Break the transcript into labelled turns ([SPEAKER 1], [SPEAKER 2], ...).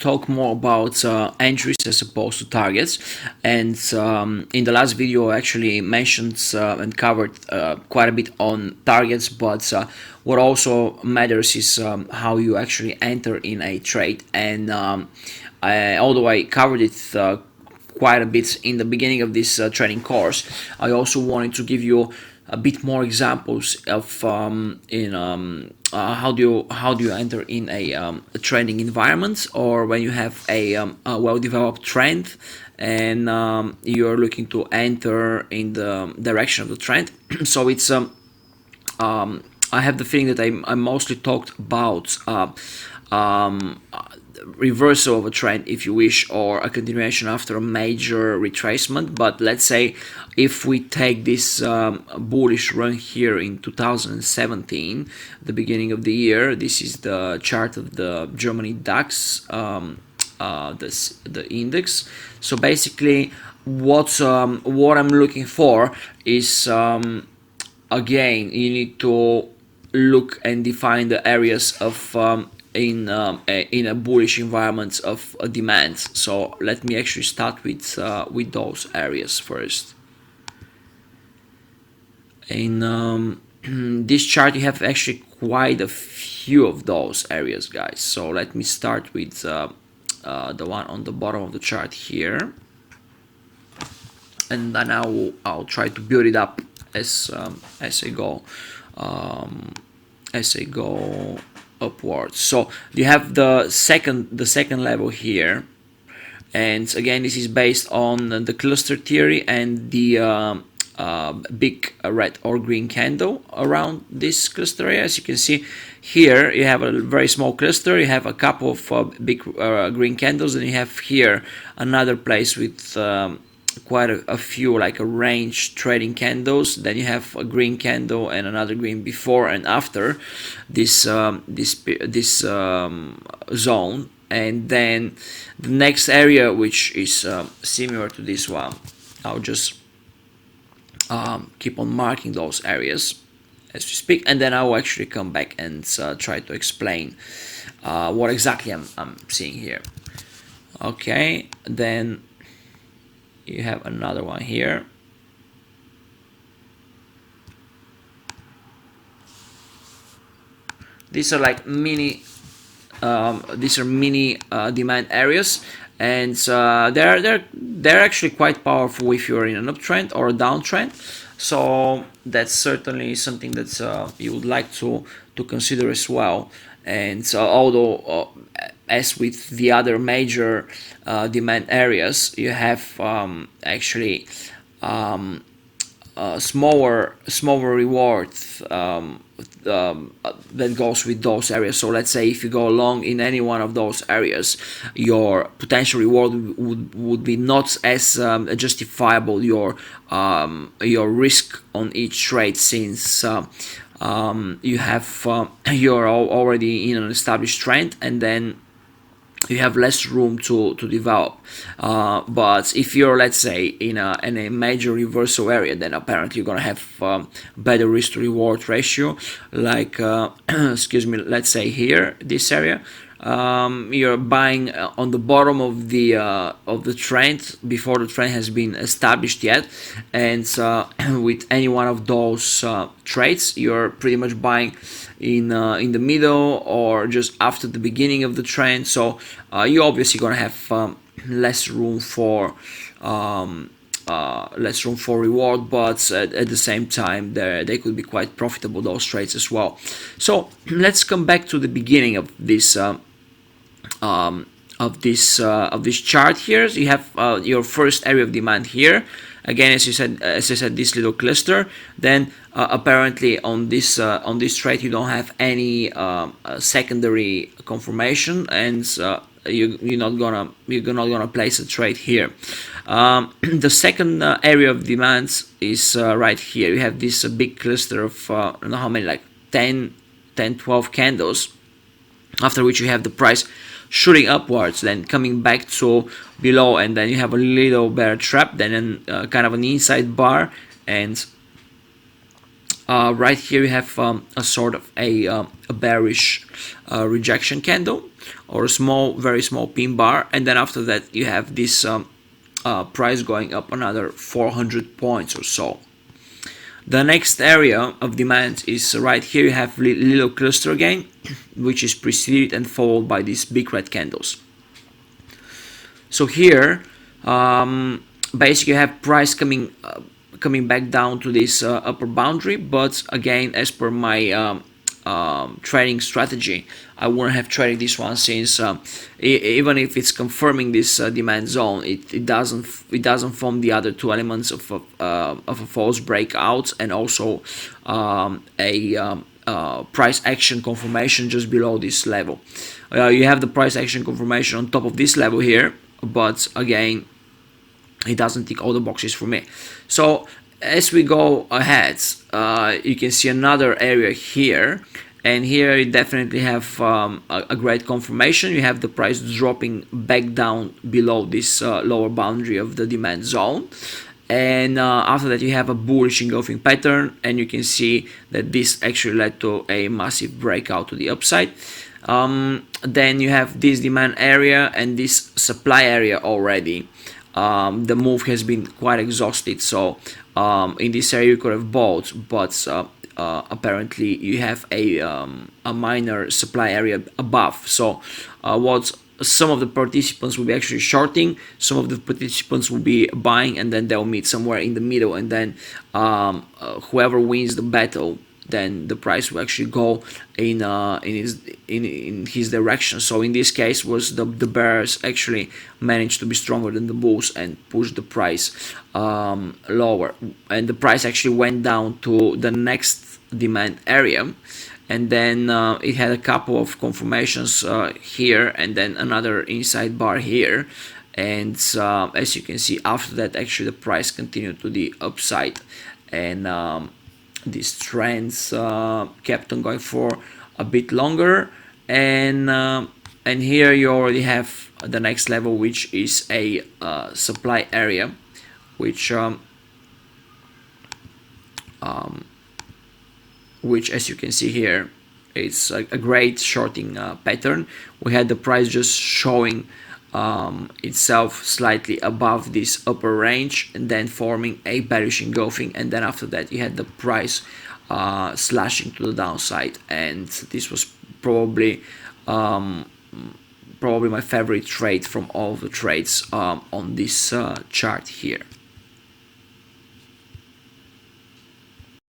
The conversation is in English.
[SPEAKER 1] talk more about entries as opposed to targets. And in the last video, I actually mentioned and covered quite a bit on targets, but what also matters is how you actually enter in a trade. And although I covered it quite a bit in the beginning of this training course, I also wanted to give you a bit more examples of how do you enter in a trading environment, or when you have a well-developed trend and you're looking to enter in the direction of the trend. So it's I have the feeling that I mostly talked about reversal of a trend, if you wish, or a continuation after a major retracement. But let's say if we take this bullish run here in 2017, the beginning of the year, this is the chart of the Germany DAX, the index. So basically what I'm looking for is again, you need to look and define the areas of in a bullish environment of demand. So let me actually start with those areas first. In this chart, you have actually quite a few of those areas, guys. So let me start with the one on the bottom of the chart here, and then I'll try to build it up as I go upwards. So you have the second level here, and again, this is based on the cluster theory and the big red or green candle around this cluster area. As you can see here, you have a very small cluster, you have a couple of big green candles, and you have here another place with quite a few, like a range trading candles. Then you have a green candle and another green before and after this zone. And then the next area, which is similar to this one, I'll just keep on marking those areas as we speak, and then I will actually come back and try to explain what exactly I'm seeing here. Okay, then you have another one here. These are like mini demand areas, and they're actually quite powerful if you're in an uptrend or a downtrend. So that's certainly something that you would like to consider as well. And although as with the other major demand areas, you have actually smaller rewards that goes with those areas. So let's say if you go long in any one of those areas, your potential reward would be not as justifiable your risk on each trade, since you have you're already in an established trend, and then you have less room to develop. But if you're, let's say, in a major reversal area, then apparently you're gonna have better risk to reward ratio. Like excuse me, let's say here, this area, you're buying on the bottom of the trend before the trend has been established yet, and with any one of those trades, you're pretty much buying in the middle or just after the beginning of the trend. So you're obviously gonna have less room for reward, but at the same time they could be quite profitable, those trades as well. So let's come back to the beginning of this chart here. So you have your first area of demand here. Again, as I said, this little cluster. Then apparently on this trade you don't have any secondary confirmation, and you're not gonna place a trade here. The second area of demands is right here. You have this big cluster of I don't know how many, like 10-12 candles, after which you have the price shooting upwards, then coming back to below, and then you have a little bear trap, then kind of an inside bar, and Right here you have a sort of a bearish rejection candle, or a small, very small pin bar, and then after that you have this price going up another 400 points or so. The next area of demand is right here. You have little cluster again, which is preceded and followed by these big red candles. So here, basically, you have price coming back down to this upper boundary, but again, as per my trading strategy, I wouldn't have traded this one, since even if it's confirming this demand zone, it doesn't form the other two elements of a false breakout, and also price action confirmation just below this level. You have the price action confirmation on top of this level here, but again, it doesn't tick all the boxes for me. So as we go ahead, you can see another area here, and here you definitely have a great confirmation. You have the price dropping back down below this lower boundary of the demand zone, and after that you have a bullish engulfing pattern, and you can see that this actually led to a massive breakout to the upside. Then you have this demand area and this supply area already. The move has been quite exhausted, so in this area you could have bought, but apparently you have a minor supply area above. So what some of the participants will be actually shorting, some of the participants will be buying, and then they'll meet somewhere in the middle, and then whoever wins the battle, then the price will actually go in his direction. So in this case, was the bears actually managed to be stronger than the bulls and push the price lower, and the price actually went down to the next demand area, and then it had a couple of confirmations here, and then another inside bar here, and as you can see, after that actually the price continued to the upside, and these trends kept on going for a bit longer, and here you already have the next level, which is a supply area, which as you can see here, it's a great shorting pattern. We had the price just showing itself slightly above this upper range, and then forming a bearish engulfing, and then after that you had the price slashing to the downside, and this was probably my favorite trade from all the trades on this chart here.